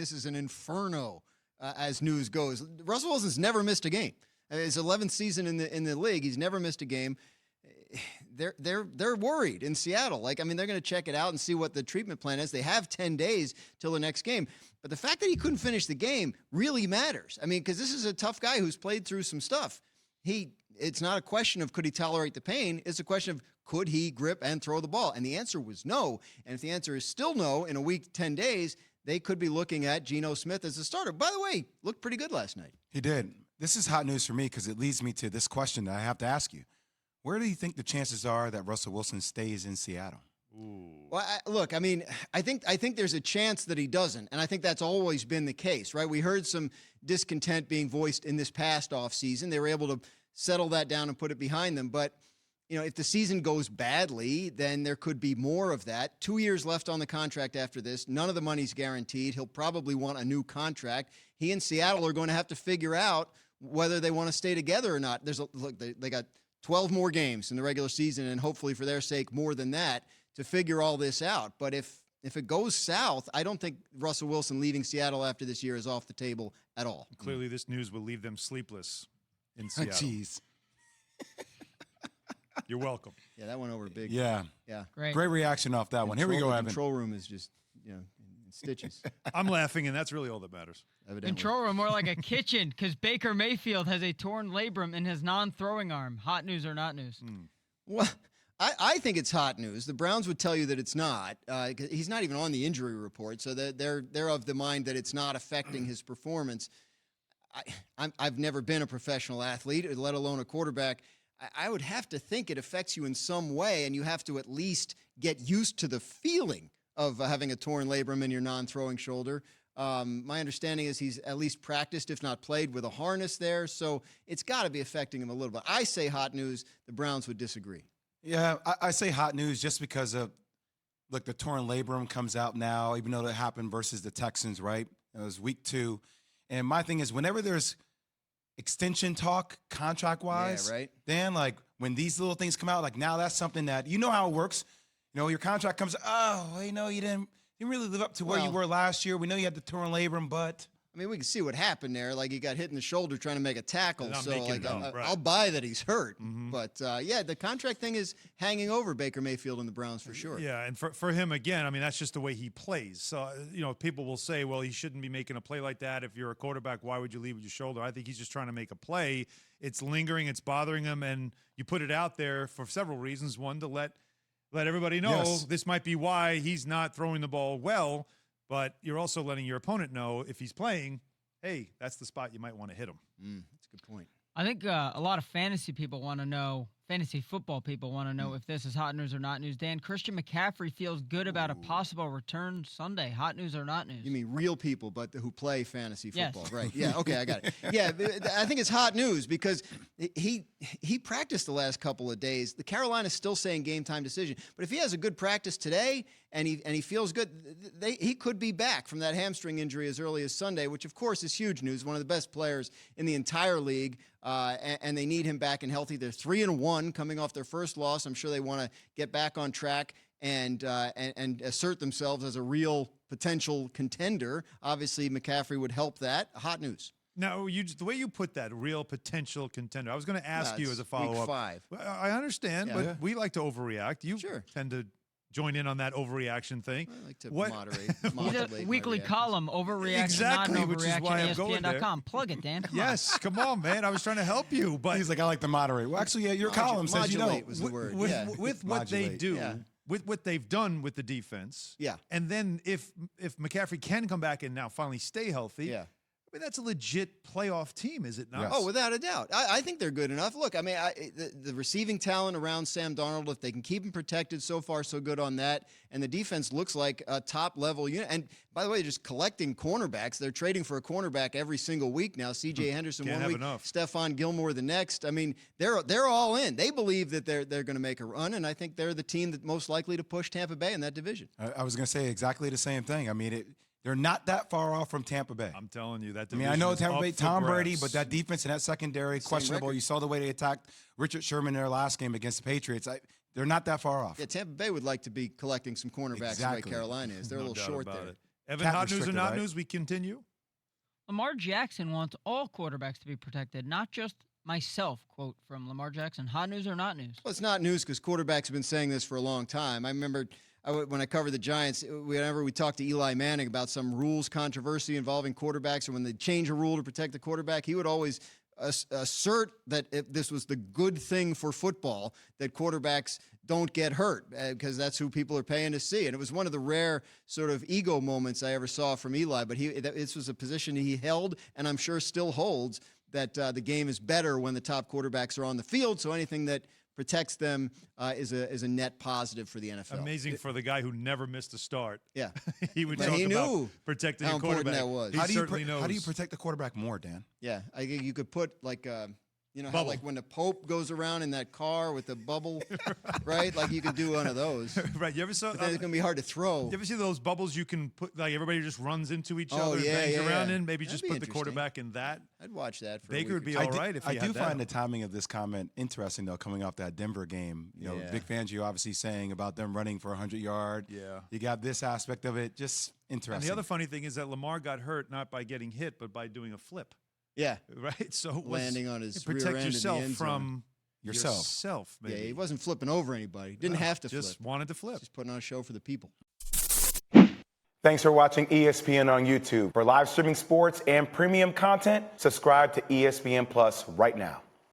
this is an inferno as news goes. Russell Wilson's never missed a game. His 11th season in the league, he's never missed a game. They're worried in Seattle. They're going to check it out and see what the treatment plan is. They have 10 days till the next game. But the fact that he couldn't finish the game really matters. Because this is a tough guy who's played through some stuff. It's not a question of could he tolerate the pain. It's a question of could he grip and throw the ball? And the answer was no. And if the answer is still no in a week, 10 days, they could be looking at Geno Smith as a starter. By the way, looked pretty good last night. He did. This is hot news for me because it leads me to this question that I have to ask you. Where do you think the chances are that Russell Wilson stays in Seattle? Ooh. Well, I think there's a chance that he doesn't, and I think that's always been the case, right? We heard some discontent being voiced in this past offseason. They were able to settle that down and put it behind them. But, if the season goes badly, then there could be more of that. 2 years left on the contract after this. None of the money's guaranteed. He'll probably want a new contract. He and Seattle are going to have to figure out whether they want to stay together or not. They got 12 more games in the regular season, and hopefully for their sake more than that to figure all this out. But if it goes south, I don't think Russell Wilson leaving Seattle after this year is off the table at all. Clearly, this news will leave them sleepless in Seattle. Jeez. You're welcome. Yeah, that went over big. Yeah. Great Reaction off that one. Here we go, The Evan. control room is just, in stitches. I'm laughing, and that's really all that matters. Evidently. Control room more like a kitchen because Baker Mayfield has a torn labrum in his non-throwing arm. Hot news or not news? Well, I think it's hot news. The Browns would tell you that it's not. He's not even on the injury report, so they're of the mind that it's not affecting his performance. I've never been a professional athlete, let alone a quarterback. I would have to think it affects you in some way, and you have to at least get used to the feeling of having a torn labrum in your non-throwing shoulder. My understanding is he's at least practiced, if not played, with a harness there, so it's got to be affecting him a little bit. I say hot news. The Browns would disagree. Yeah, I say hot news just because of, look, the torn labrum comes out now, even though that happened versus the Texans, right? It was week 2. And my thing is whenever there's extension talk, contract-wise, right. then, when these little things come out, now that's something that, you know how it works. Your contract comes, you didn't really live up to where you were last year. We know you had the torn labrum, but... we can see what happened there. He got hit in the shoulder trying to make a tackle. Not So, making it up, right. I'll buy that he's hurt. Mm-hmm. But, the contract thing is hanging over Baker Mayfield and the Browns for sure. Yeah, and for him, again, that's just the way he plays. So, people will say, well, he shouldn't be making a play like that. If you're a quarterback, why would you leave with your shoulder? I think he's just trying to make a play. It's lingering. It's bothering him. And you put it out there for several reasons. One, to let everybody know this might be why he's not throwing the ball well. But you're also letting your opponent know if he's playing, hey, that's the spot you might want to hit him. That's a good point. I think a lot of fantasy football people want to know if this is hot news or not news. Dan, Christian McCaffrey feels good about a possible return Sunday. Hot news or not news? You mean real people, but who play fantasy football, yes. Right? Yeah, okay, I got it. Yeah, I think it's hot news because he practiced the last couple of days. The Carolina's still saying game time decision, but if he has a good practice today and he feels good, he could be back from that hamstring injury as early as Sunday, which of course is huge news. One of the best players in the entire league. And they need him back and healthy. They're 3-1 coming off their first loss. I'm sure they want to get back on track and assert themselves as a real potential contender. Obviously, McCaffrey would help that. Hot news. Now, the way you put that, real potential contender, I was going to ask you as a follow-up. Week 5. I understand, but we like to overreact. You tend to join in on that overreaction thing. I like to moderate. He's a weekly column, overreaction, exactly, not which is overreaction, why I'm going there. ESPN.com. Plug it, Dan. Come yes, come on, man. I was trying to help you. But he's like, I like to moderate. Well, actually, your column says you don't. Was the word. With what they do, with what they've done with the defense, and then if McCaffrey can come back and now finally stay healthy, that's a legit playoff team, is it not? Yes. Oh, without a doubt. I think they're good enough. Look, the receiving talent around Sam Darnold, if they can keep him protected, so far so good on that. And the defense looks like a top-level unit. And, by the way, just collecting cornerbacks. They're trading for a cornerback every single week now. C.J. Henderson one week, Stephon Gilmore the next. They're all in. They believe that they're going to make a run, and I think they're the team that's most likely to push Tampa Bay in that division. I was going to say exactly the same thing. They're not that far off from Tampa Bay. I'm telling you that. I know Tampa Bay, Tom Brady, but that defense and that secondary, questionable. Record. You saw the way they attacked Richard Sherman in their last game against the Patriots. They're not that far off. Yeah, Tampa Bay would like to be collecting some cornerbacks the way Carolina is. They're a little short there. Evan, hot news or not news, we continue? Lamar Jackson wants all quarterbacks to be protected, not just myself, quote from Lamar Jackson. Hot news or not news? Well, it's not news because quarterbacks have been saying this for a long time. I remember when I covered the Giants, whenever we talked to Eli Manning about some rules controversy involving quarterbacks, or when they change a rule to protect the quarterback, he would always assert that this was the good thing for football, that quarterbacks don't get hurt, because that's who people are paying to see. And it was one of the rare sort of ego moments I ever saw from Eli, but this was a position he held, and I'm sure still holds, that the game is better when the top quarterbacks are on the field, so anything that protects them is a net positive for the NFL. Amazing for the guy who never missed a start. Yeah. He would But talk he about knew protecting how a quarterback. important that was. He certainly knows. How do you protect the quarterback more, Dan? Yeah, I think you could put like how Bubble. like when the Pope goes around in that car with the bubble, right? Like you could do one of those. Right. You ever saw? But then it's gonna be hard to throw. You ever see those bubbles you can put, like everybody just runs into each Oh, other and yeah, bangs yeah, around yeah. in? Maybe That'd just be put the interesting. quarterback in that. I'd watch that for Baker a would week be or all two. right if I he do had find that. the timing of this comment interesting, though, coming off that Denver game. You know, Yeah. Big Fangio obviously saying about them running for 100-yard. Yeah. You got this aspect of it. Just interesting. And the other funny thing is that Lamar got hurt not by getting hit, but by doing a flip. Yeah, Right. So it was, landing on his protect rear end in the yourself end zone. from Yourself. yourself. Maybe. Yeah, he wasn't flipping over anybody. Didn't have to just flip. wanted to flip. Just putting on a show for the people. Thanks for watching ESPN on YouTube. For live streaming sports and premium content, subscribe to ESPN Plus right now.